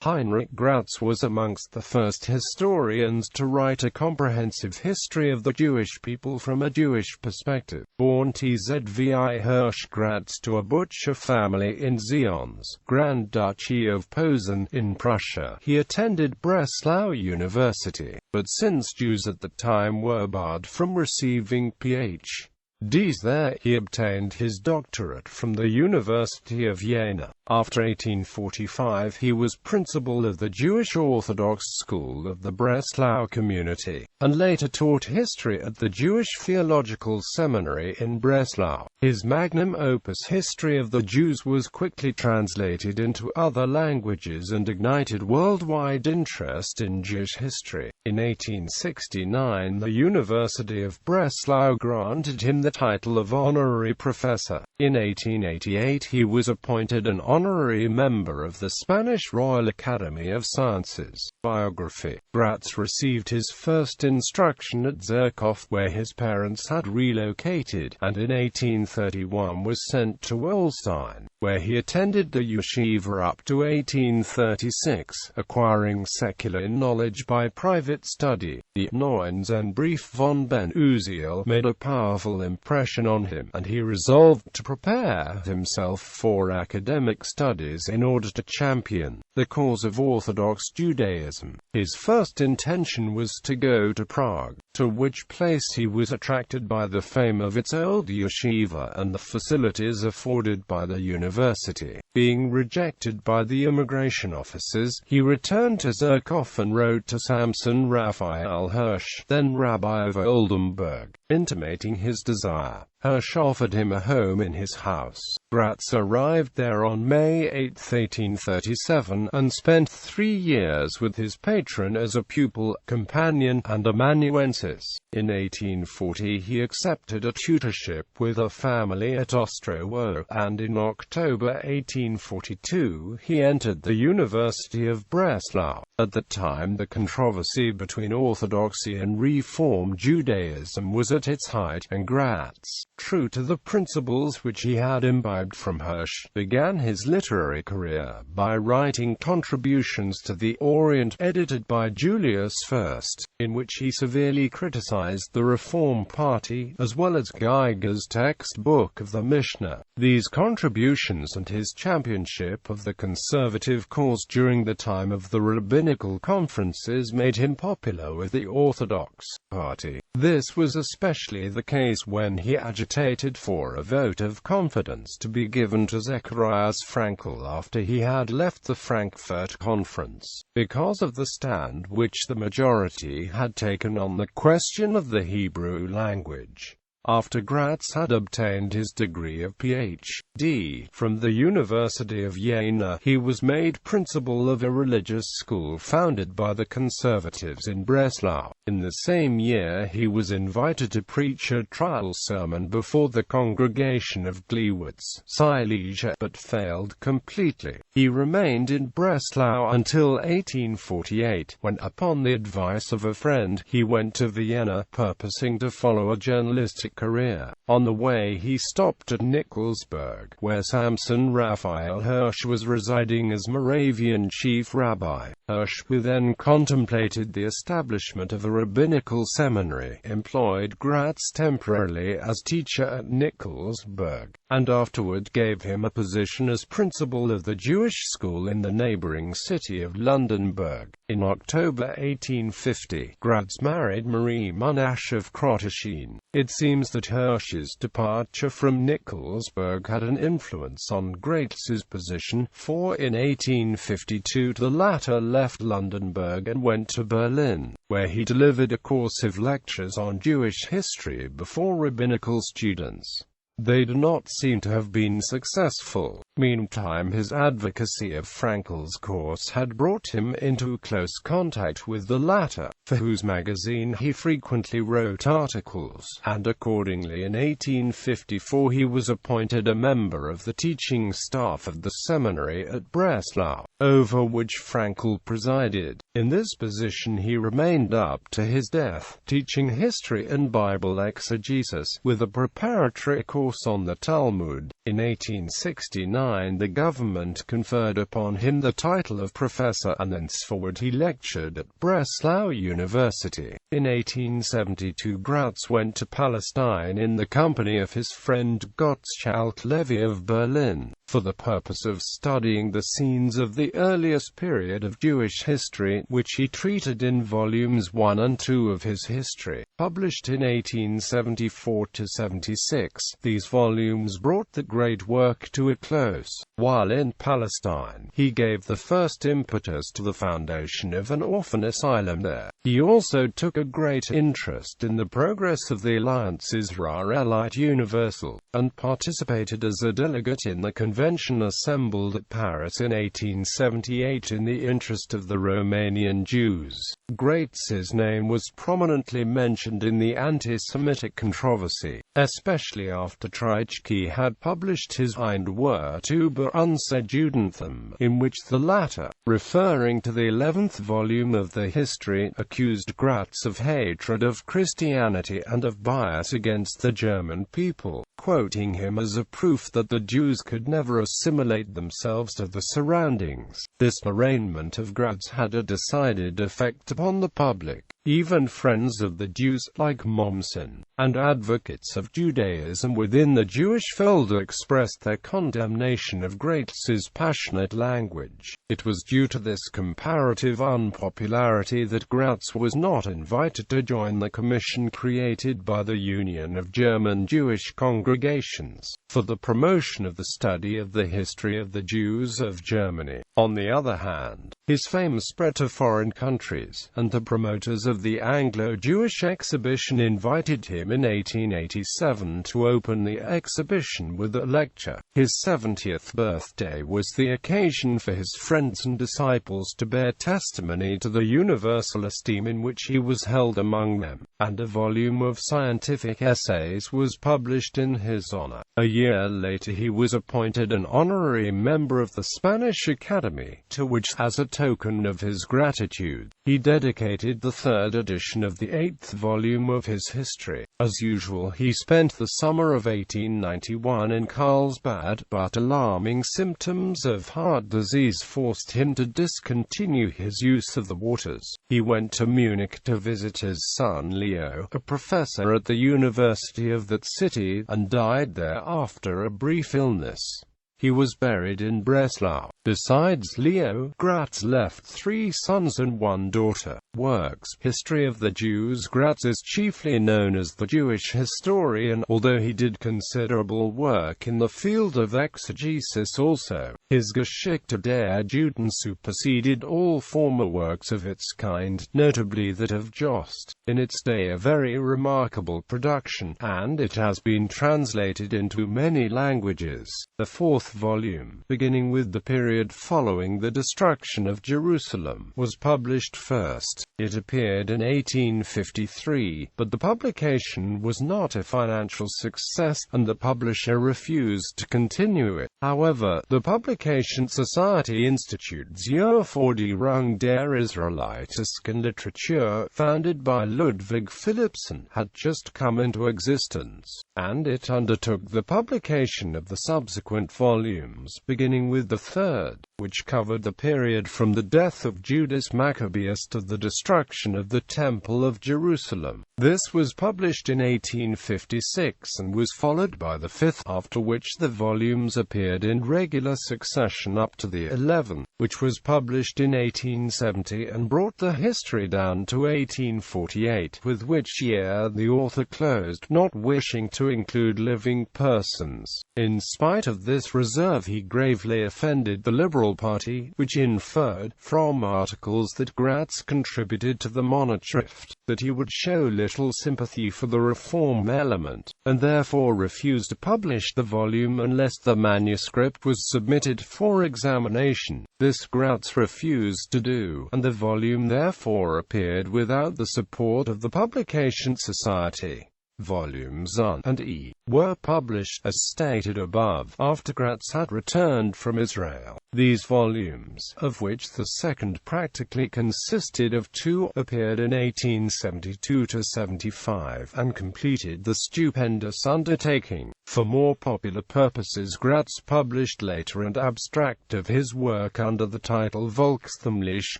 Heinrich Graetz was amongst the first historians to write a comprehensive history of the Jewish people from a Jewish perspective. Born Tzvi Hirsh Graetz to a butcher family in Xions, Grand Duchy of Posen, in Prussia, he attended Breslau University, but since Jews at the time were barred from receiving Ph.D.s there, he obtained his doctorate from the University of Jena. After 1845 he was principal of the Jewish Orthodox school of the Breslau community, and later taught history at the Jewish Theological Seminary in Breslau. His magnum opus History of the Jews was quickly translated into other languages and ignited worldwide interest in Jewish history. In 1869 the University of Breslau granted him the title of honorary professor. In 1888 he was appointed an honorary member of the Spanish Royal Academy of Sciences. Biography. Graetz received his first instruction at Zirkov, where his parents had relocated, and in 1831 was sent to Ulstein, where he attended the yeshiva up to 1836, acquiring secular knowledge by private study. The Neunzehn-Brief von Ben Uziel made a powerful impression on him, and he resolved to prepare himself for academic studies in order to champion the cause of Orthodox Judaism. His first intention was to go to Prague, to which place he was attracted by the fame of its old yeshiva and the facilities afforded by the university. Being rejected by the immigration officers, he returned to Zirkov and wrote to Samson Raphael Hirsch, then Rabbi of Oldenburg, intimating his desire. Hirsch offered him a home in his house. Graetz arrived there on May 8, 1837, and spent 3 years with his patron as a pupil, companion, and amanuensis. In 1840 he accepted a tutorship with a family at Ostrowo, and in October 1842 he entered the University of Breslau. At the time the controversy between Orthodoxy and Reform Judaism was at its height, and Graetz, true to the principles which he had imbibed from Hirsch, began his literary career by writing contributions to the Orient, edited by Julius I, in which he severely criticized the Reform Party, as well as Geiger's textbook of the Mishnah. These contributions and his championship of the conservative cause during the time of the rabbinical conferences made him popular with the Orthodox Party. This was especially the case when he agitated for a vote of confidence to be given to Zecharias Frankl after he had left the Frankfurt Conference, because of the stand which the majority had taken on the question of the Hebrew language. After Graetz had obtained his degree of Ph.D. from the University of Jena, he was made principal of a religious school founded by the conservatives in Breslau. In the same year he was invited to preach a trial sermon before the congregation of Gliwice, Silesia, but failed completely. He remained in Breslau until 1848, when, upon the advice of a friend, he went to Vienna, purposing to follow a journalistic career. On the way he stopped at Nikolsburg, where Samson Raphael Hirsch was residing as Moravian chief rabbi. Hirsch, who then contemplated the establishment of a rabbinical seminary, employed Graetz temporarily as teacher at Nikolsburg, and afterward gave him a position as principal of the Jewish school in the neighboring city of Lundenburg. In October 1850, Graetz married Marie Monash of Krotoschin. It seems that Hirsch's departure from Nikolsburg had an influence on Graetz's position, for in 1852 the latter left Lundenburg and went to Berlin, where he delivered a course of lectures on Jewish history before rabbinical students. They do not seem to have been successful. Meantime, his advocacy of Frankl's course had brought him into close contact with the latter, for whose magazine he frequently wrote articles, and accordingly in 1854 he was appointed a member of the teaching staff of the seminary at Breslau, over which Frankl presided. In this position he remained up to his death, teaching history and Bible exegesis, with a preparatory course course on the Talmud. In 1869 the government conferred upon him the title of professor, and thenceforward he lectured at Breslau University. In 1872 Graetz went to Palestine in the company of his friend Gottschalk Levi of Berlin, for the purpose of studying the scenes of the earliest period of Jewish history, which he treated in volumes 1 and 2 of his history, published in 1874–76. These volumes brought the great work to a close. While in Palestine, he gave the first impetus to the foundation of an orphan asylum there. He also took a great interest in the progress of the Alliance Israelite Universal, and participated as a delegate in the convention assembled at Paris in 1878 in the interest of the Romanian Jews. Graetz's name was prominently mentioned in the anti-Semitic controversy, especially after Treitschke had published his Ein Wort über unser Judentum, in which the latter, referring to the 11th volume of the history, accused Graetz of hatred of Christianity and of bias against the German people, quoting him as a proof that the Jews could never assimilate themselves to the surroundings. This arraignment of Graetz had a decided effect upon the public. Even friends of the Jews, like Mommsen, and advocates of Judaism within the Jewish fold expressed their condemnation of Graetz's passionate language. It was due to this comparative unpopularity that Graetz was not invited to join the commission created by the Union of German Jewish Congregations for the promotion of the study of the history of the Jews of Germany. On the other hand, his fame spread to foreign countries, and the promoters of the Anglo-Jewish exhibition invited him in 1887 to open the exhibition with a lecture. His 70th birthday was the occasion for his friends and disciples to bear testimony to the universal esteem in which he was held among them, and a volume of scientific essays was published in his honor. A year later he was appointed an honorary member of the Spanish Academy, to which, as a token of his gratitude, he dedicated the third edition of the 8th volume of his history. As usual, he spent the summer of 1891 in Carlsbad, but alarming symptoms of heart disease forced him to discontinue his use of the waters. He went to Munich to visit his son Leo, a professor at the University of that city, and died there after a brief illness. He was buried in Breslau. Besides Leo, Graetz left 3 sons and 1 daughter. Works. History of the Jews. Graetz is chiefly known as the Jewish historian, although he did considerable work in the field of exegesis also. His Geschichte der Juden superseded all former works of its kind, notably that of Jost, in its day a very remarkable production, and it has been translated into many languages. The 4th volume, beginning with the period following the destruction of Jerusalem, was published first. It appeared in 1853, but the publication was not a financial success, and the publisher refused to continue it. However, the Publication Society Institut zur Förderung der Israelitischen Literatur, founded by Ludwig Philippson, had just come into existence, and it undertook the publication of the subsequent volumes, beginning with the 3rd, which covered the period from the death of Judas Maccabeus to the destruction of the Temple of Jerusalem. This was published in 1856 and was followed by the 5th, after which the volumes appeared in regular succession up to the 11th, which was published in 1870 and brought the history down to 1848, with which year the author closed, not wishing to include living persons. In spite of this reserve, he gravely offended the Liberal Party, which inferred, from articles that Graetz contributed to the Monoschrift, that he would show little sympathy for the reform element, and therefore refused to publish the volume unless the manuscript was submitted for examination. This Graetz refused to do, and the volume therefore appeared without the support of the Publication Society. Volumes I and E were published, as stated above, after Graetz had returned from Israel. These volumes, of which the second practically consisted of two, appeared in 1872–75 and completed the stupendous undertaking. For more popular purposes, Graetz published later an abstract of his work under the title Volksthümliche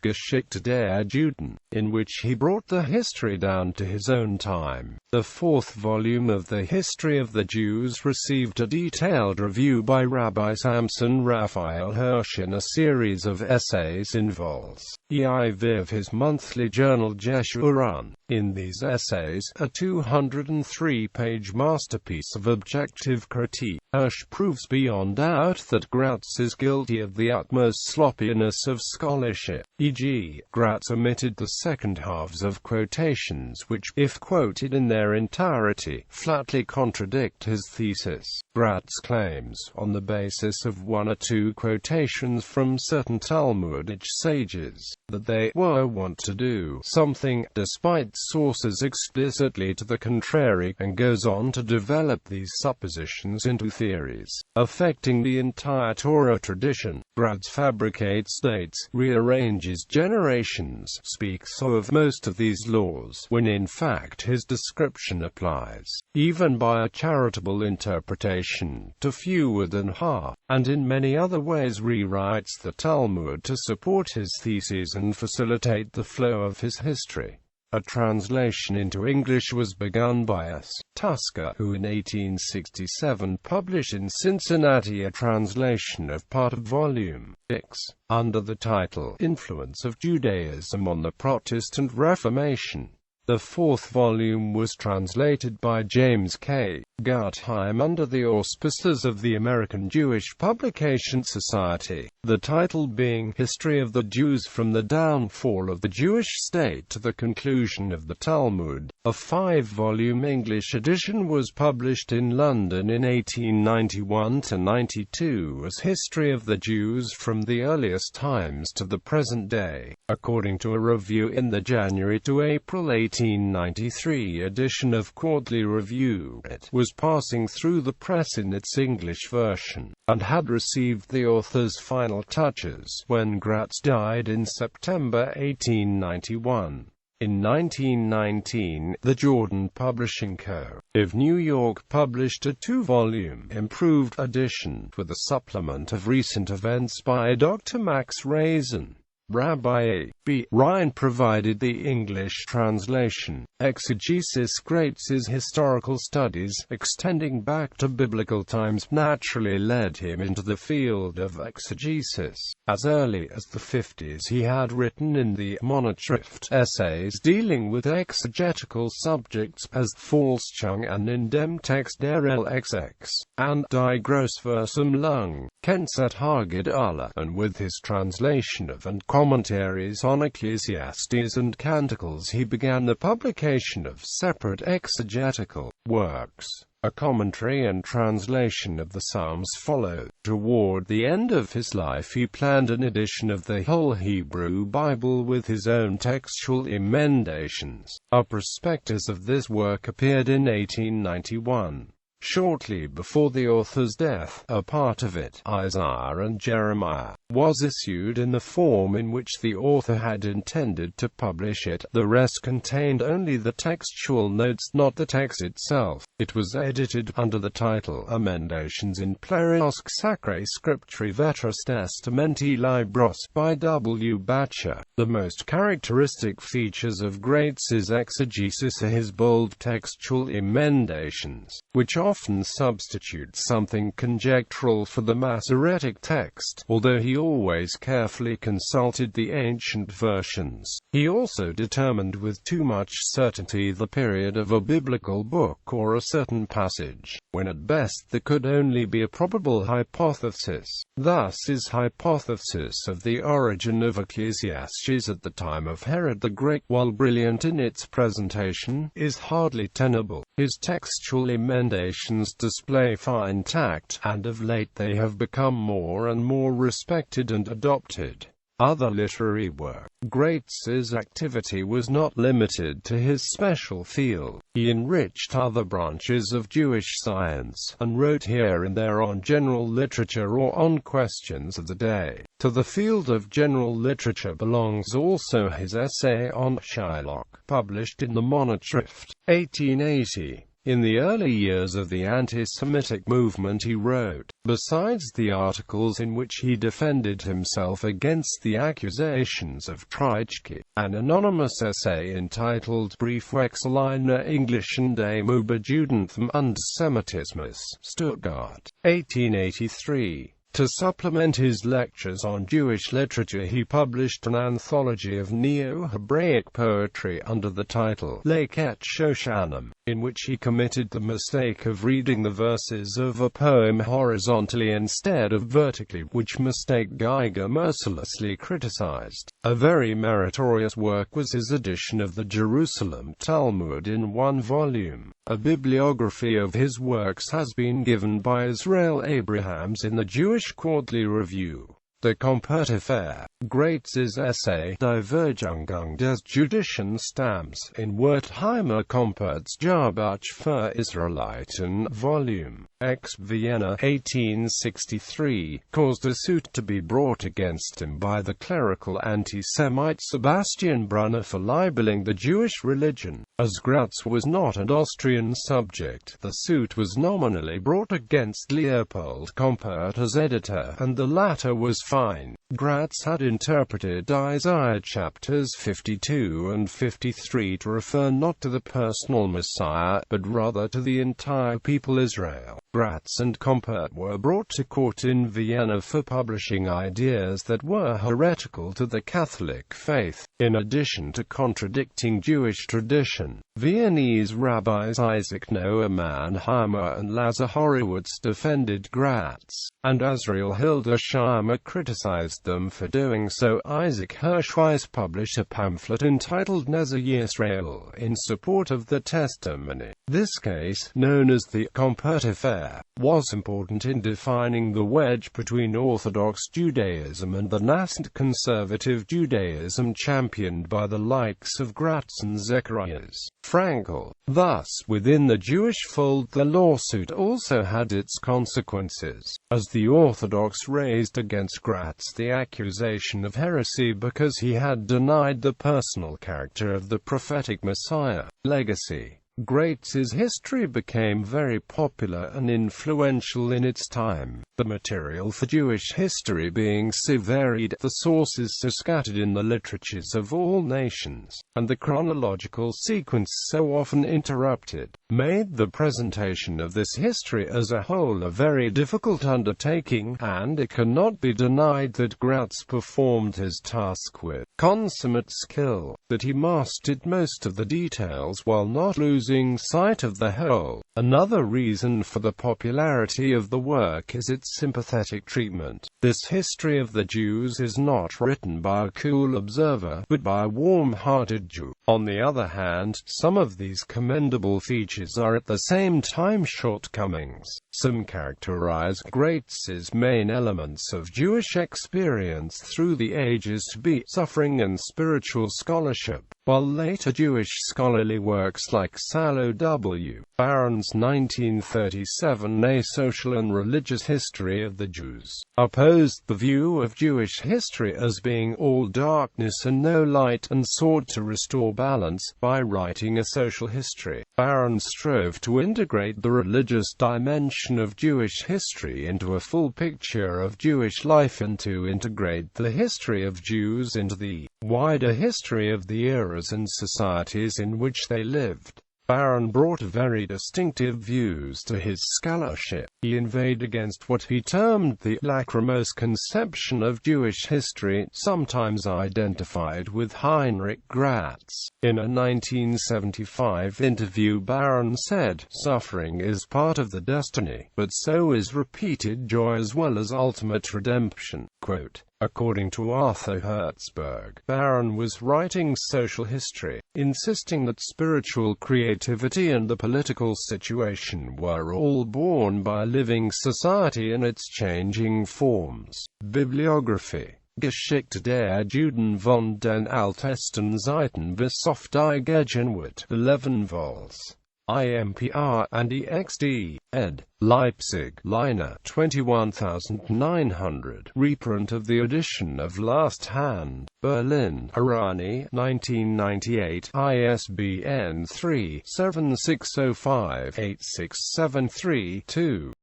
Geschichte der Juden, in which he brought the history down to his own time. The fourth volume of the History of the Jews received a detailed review by Rabbi Samson Raphael Hirsch in a series of essays in Vols. EIV of his monthly journal Jeshurun. In these essays, a 203-page masterpiece of objective critique, Hirsch proves beyond doubt that Graetz is guilty of the utmost sloppiness of scholarship. E.g., Graetz omitted the second halves of quotations which, if quoted in their entirety, flatly contradict his thesis. Graetz claims, on the basis of one or two quotations from certain Talmudic sages, that they were wont to do something, despite sources explicitly to the contrary, and goes on to develop these suppositions into theories affecting the entire Torah tradition. Graetz fabricates dates, rearranges generations, speaks so of most of these laws, when in fact his description applies, even by a charitable interpretation, to fewer than half, and in many other ways rewrites the Talmud to support his theses and facilitate the flow of his history. A translation into English was begun by S. Tusker, who in 1867 published in Cincinnati a translation of part of Volume 6, under the title Influence of Judaism on the Protestant Reformation. The fourth volume was translated by James K. Guttheim under the auspices of the American Jewish Publication Society, the title being History of the Jews from the Downfall of the Jewish State to the Conclusion of the Talmud. A 5-volume English edition was published in London in 1891–92 as History of the Jews from the Earliest Times to the Present Day. According to a review in the January to April 1893 edition of Quarterly Review, it was passing through the press in its English version, and had received the author's final touches when Graetz died in September 1891. In 1919, the Jordan Publishing Co. of New York published a 2-volume, improved edition, with a supplement of recent events by Dr. Max Raisin. Rabbi A. B. Ryan provided the English translation. Exegesis Graetz's historical studies, extending back to biblical times, naturally led him into the field of exegesis. As early as the 50s he had written in the Monoschrift essays dealing with exegetical subjects as Falschung and in dem Text der LXX, and Die Grossversum Lung, Kensat Hagid Allah, and with his translation of and commentaries on Ecclesiastes and Canticles he began the publication of separate exegetical works. A commentary and translation of the Psalms followed. Toward the end of his life he planned an edition of the whole Hebrew Bible with his own textual emendations. A prospectus of this work appeared in 1891. Shortly before the author's death, a part of it, Isaiah and Jeremiah, was issued in the form in which the author had intended to publish it. The rest contained only the textual notes, not the text itself. It was edited under the title Emendations in Pleriosque Sacrae Scripturae Vetras Testamenti Libros by W. Batcher. The most characteristic features of Graetz's exegesis are his bold textual emendations, which often substitute something conjectural for the Masoretic text, although he always carefully consulted the ancient versions. He also determined with too much certainty the period of a biblical book or a certain passage, when at best there could only be a probable hypothesis. Thus his hypothesis of the origin of Ecclesiastes at the time of Herod the Great, while brilliant in its presentation, is hardly tenable. His textual emendations display fine tact, and of late they have become more and more respected and adopted. Other literary work. Graetz's activity was not limited to his special field. He enriched other branches of Jewish science, and wrote here and there on general literature or on questions of the day. To the field of general literature belongs also his essay on Shylock, published in the Monoschrift, 1880. In the early years of the anti-Semitic movement he wrote, besides the articles in which he defended himself against the accusations of Treitschke, an anonymous essay entitled Briefwechsel einer englischen Dame über Judentum und Semitismus, Stuttgart, 1883. To supplement his lectures on Jewish literature he published an anthology of Neo-Hebraic poetry under the title Leket Shoshanim, in which he committed the mistake of reading the verses of a poem horizontally instead of vertically, which mistake Geiger mercilessly criticized. A very meritorious work was his edition of the Jerusalem Talmud in one volume. A bibliography of his works has been given by Israel Abrahams in the Jewish Quarterly Review. The Kompertifär. Graetz's essay Divergengung des jüdischen Stamms in Wertheimer Kompertjahrbuch für Israeliten, Volume X, Vienna, 1863, caused a suit to be brought against him by the clerical anti-Semite Sebastian Brunner for libeling the Jewish religion. As Graetz was not an Austrian subject, the suit was nominally brought against Leopold Kompert as editor, and the latter was fine. Graetz had interpreted Isaiah chapters 52 and 53 to refer not to the personal Messiah, but rather to the entire people Israel. Graetz and Kompert were brought to court in Vienna for publishing ideas that were heretical to the Catholic faith. In addition to contradicting Jewish tradition, Viennese rabbis Isaac Noah Mannheimer and Lazar Horowitz defended Graetz, and Azriel Hildesheimer criticized them for doing so. Isaac Hirsch published a pamphlet entitled Nezer Yisrael in support of the testimony. This case, known as the Kompertifär, was important in defining the wedge between Orthodox Judaism and the nascent conservative Judaism championed by the likes of Graetz and Zecharias Frankel. Thus, within the Jewish fold the lawsuit also had its consequences, as the Orthodox raised against Graetz the accusation of heresy because he had denied the personal character of the prophetic Messiah. Legacy. Graetz's history became very popular and influential in its time, the material for Jewish history being so varied, the sources so scattered in the literatures of all nations, and the chronological sequence so often interrupted, made the presentation of this history as a whole a very difficult undertaking, and it cannot be denied that Graetz performed his task with consummate skill, that he mastered most of the details while not losing sight of the whole. Another reason for the popularity of the work is its sympathetic treatment. This history of the Jews is not written by a cool observer, but by a warm-hearted Jew. On the other hand, some of these commendable features are at the same time shortcomings. Some characterize Graetz's main elements of Jewish experience through the ages to be suffering and spiritual scholarship, while later Jewish scholarly works like Salo W. Barron's 1937 A Social and Religious History of the Jews opposed the view of Jewish history as being all darkness and no light, and sought to restore balance by writing a social history. Barron strove to integrate the religious dimension of Jewish history into a full picture of Jewish life and to integrate the history of Jews into the wider history of the eras and societies in which they lived. Barron brought very distinctive views to his scholarship. He inveighed against what he termed the lachrymose conception of Jewish history, sometimes identified with Heinrich Graetz. In a 1975 interview, Barron said, "Suffering is part of the destiny, but so is repeated joy as well as ultimate redemption." Quote, according to Arthur Hertzberg, Barron was writing social history, insisting that spiritual creativity and the political situation were all born by living society in its changing forms. Bibliography. Geschichte der Juden von den ältesten Zeiten bis auf die Gegenwart, 11 vols. IMPR and EXD, ed. Leipzig, Leine, 21900, reprint of the edition of Last Hand, Berlin, Arani, 1998, ISBN 3-7605-8673-2.